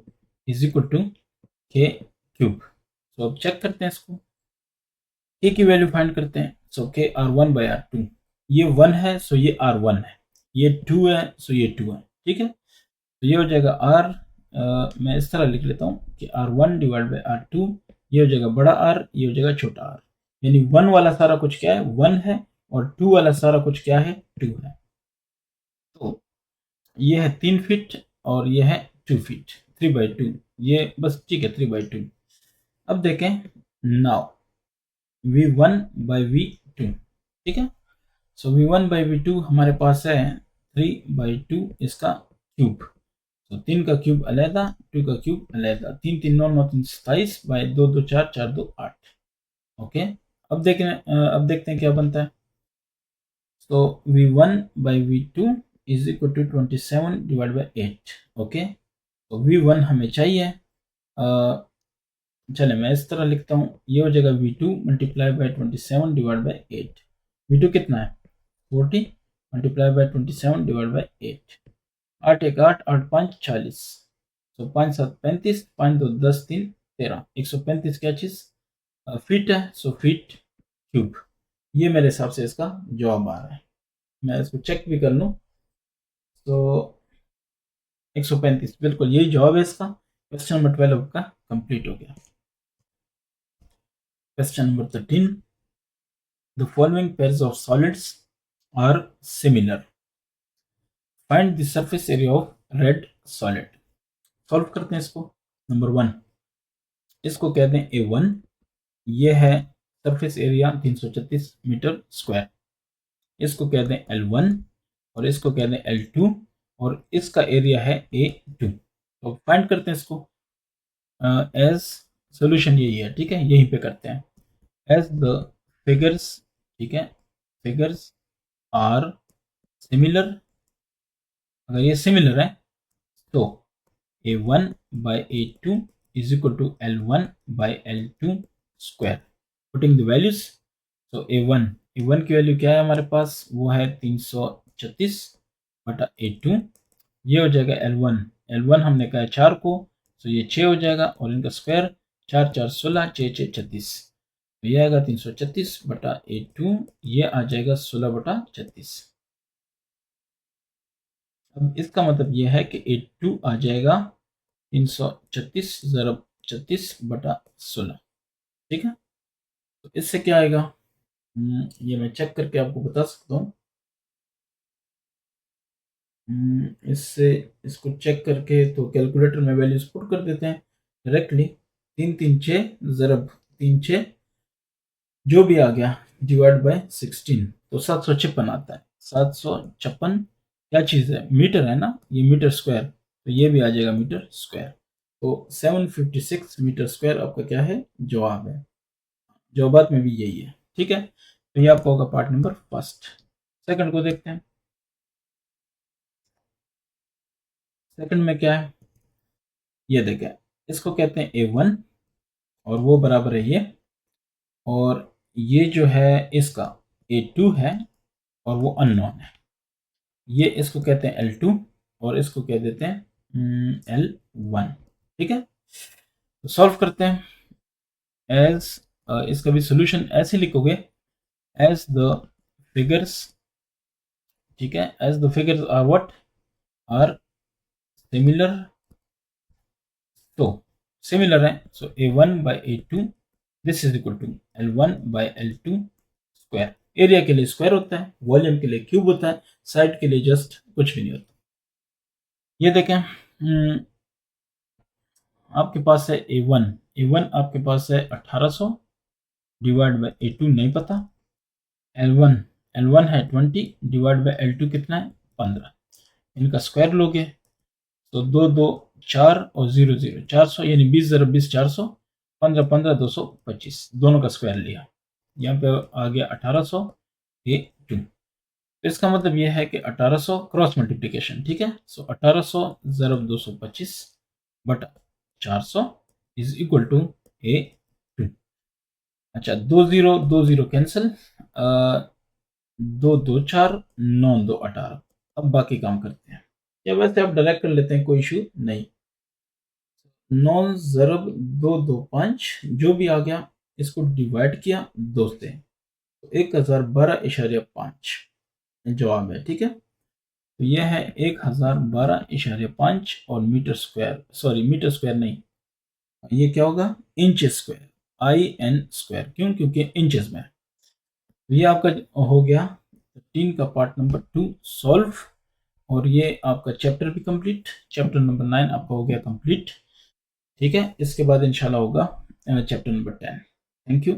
A: is equal to K cube. तो अब चेक करते हैं इसको, K की वैल्यू फाइंड करते हैं। सो K R1 by R2, ये 1 है सो ये R1 है, ये 2 है सो ये 2 है। ठीक है, तो ये हो जाएगा R, मैं इस तरह लिख लेता हूँ कि R1 डिवाइड बाई R2, ये हो जाएगा बड़ा R, ये हो जाएगा छोटा R। यानी 1 वाला सारा कुछ क्या है, 1 है, और 2 वाला सारा कुछ क्या है, 2 है। तो ये है 3 फीट और ये है 2 फीट, 3/2, ये बस ठीक है 3/2। अब देखें नाउ V1 by V2। ठीक है, सो V1 by V2 हमारे पास है 3/2 इसका क्यूब। तो 3 का क्यूब अलहदा, 2 का क्यूब अलहदा, 3 3 9 9 3 27 बाई 2 2 4 4 2 8। ओके, अब देखते हैं क्या बनता है। तो V1 by V2 is equal to 27 divide by 8। Okay, तो V1 हमें चाहिए, चले मैं इस तरह लिखता हूँ, ये हो जाएगा V2 multiply by 27 divide by 8। V2 कितना है 40 मल्टीप्लाई बाई 27 डिवाइड बाई 8। 8 1 8, 8 5 40, तो 5 7 35, 5 2 10 3 13, 135 क्या चीज़ फीट है, सो फीट क्यूब। ये मेरे हिसाब से इसका जवाब आ रहा है। मैं इसको चेक भी कर लूँ, तो 135 बिल्कुल यही जवाब है इसका। क्वेश्चन नंबर 12 का कंप्लीट हो गया। Question number 13, the following pairs of solids are similar, find the surface area of red solid. Solve करते हैं इसको। नंबर 1, इसको कहते हैं A1, ये है सरफेस एरिया 336 मीटर स्क्वायर। इसको कहते हैं L1 और इसको कहते हैं L2 और इसका एरिया है A2। तो फाइंड करते हैं इसको। एज सोल्यूशन यही है, ठीक है, यहीं पे करते हैं। एज द फिगर्स, ठीक है, फिगर्स आर सिमिलर, अगर ये सिमिलर है तो A1 by A2 is equal to L1 by L2 square। Putting the values, तो A1 की वैल्यू क्या है हमारे पास, वो है 336 बटा A2। ये हो जाएगा L1 हमने कहा है 4 को, तो ये 6 हो जाएगा और इनका स्क्वायर 4 4 16, 6 6 36, तो ये आएगा 336 बटा A2, ये आ जाएगा 16 बटा 36। अब इसका मतलब यह है कि A2 आ जाएगा 336 ज़रब 36 बटा 16। ठीक है, तो इससे क्या आएगा, ये मैं चेक करके आपको बता सकता हूँ। इससे इसको चेक करके तो कैलकुलेटर में वैल्यूज पुट कर देते हैं डायरेक्टली। 3 3 6 ज़रब 3 6 जो भी आ गया डिवाइड बाय 16, तो 756 आता है। 756 क्या चीज़ है, मीटर है ना, ये मीटर स्क्वायर, तो ये भी आ जाएगा मीटर स्क्वायर। तो 756 मीटर स्क्वायर आपका क्या है, जवाब है। जवाबात में भी यही है। ठीक है, तो ये आपका होगा पार्ट नंबर फर्स्ट। सेकंड को देखते हैं। सेकंड में क्या है, ये देखें, इसको कहते हैं A1 और वो बराबर है ये, और ये जो है इसका A2 है और वो अननोन है, ये इसको कहते हैं L2 और इसको कह देते हैं L1। ठीक है, तो सॉल्व करते हैं। एज इसका भी सोल्यूशन ऐसे लिखोगे, एज द फिगर्स, ठीक है, as the figures are what, are similar, तो सिमिलर है, so A1 by A2 this is equal to L1 by L2 square. Area के लिए स्क्वायर होता है, वॉल्यूम के लिए क्यूब होता है, साइड के लिए जस्ट कुछ भी नहीं होता। ये देखें, आपके पास है A1 आपके पास है 1800 डिवाइड बाय A2 नहीं पता, L1 है 20 डिवाइड बाय L2 कितना है 15, इनका स्क्वायर लोगे तो 2 2 4 और 0 0 400, यानी 20 ज़रब 20 400, 15 15 225, दोनों का स्क्वायर लिया, यहाँ पे आ गया 1800 A2। तो इसका मतलब यह है कि 1800 क्रॉस मल्टीप्लिकेशन, ठीक है, सो 1800 ज़रब 225 but 400 is equal to A2। अच्छा, 2 0 कैंसिल, 2 2 4 9 2 18। अब बाकी काम करते हैं, या वैसे आप डायरेक्ट कर लेते हैं, कोई इशू नहीं। 9 ज़रब 2 2 5, जो भी आ गया इसको डिवाइड किया 2 से, तो 1012.5 जवाब है। ठीक है, तो यह है 1012.5 और metre square, sorry metre square नहीं, ये क्या होगा इंच स्क्वायर, IN स्क्वायर, क्यों, क्योंकि इंचेस में। तो ये आपका हो गया 13 का पार्ट नंबर 2 सॉल्व, और ये आपका चैप्टर भी कंप्लीट, चैप्टर नंबर 9 आपका हो गया कंप्लीट। ठीक है, इसके बाद इंशाल्लाह होगा चैप्टर नंबर 10। Thank you.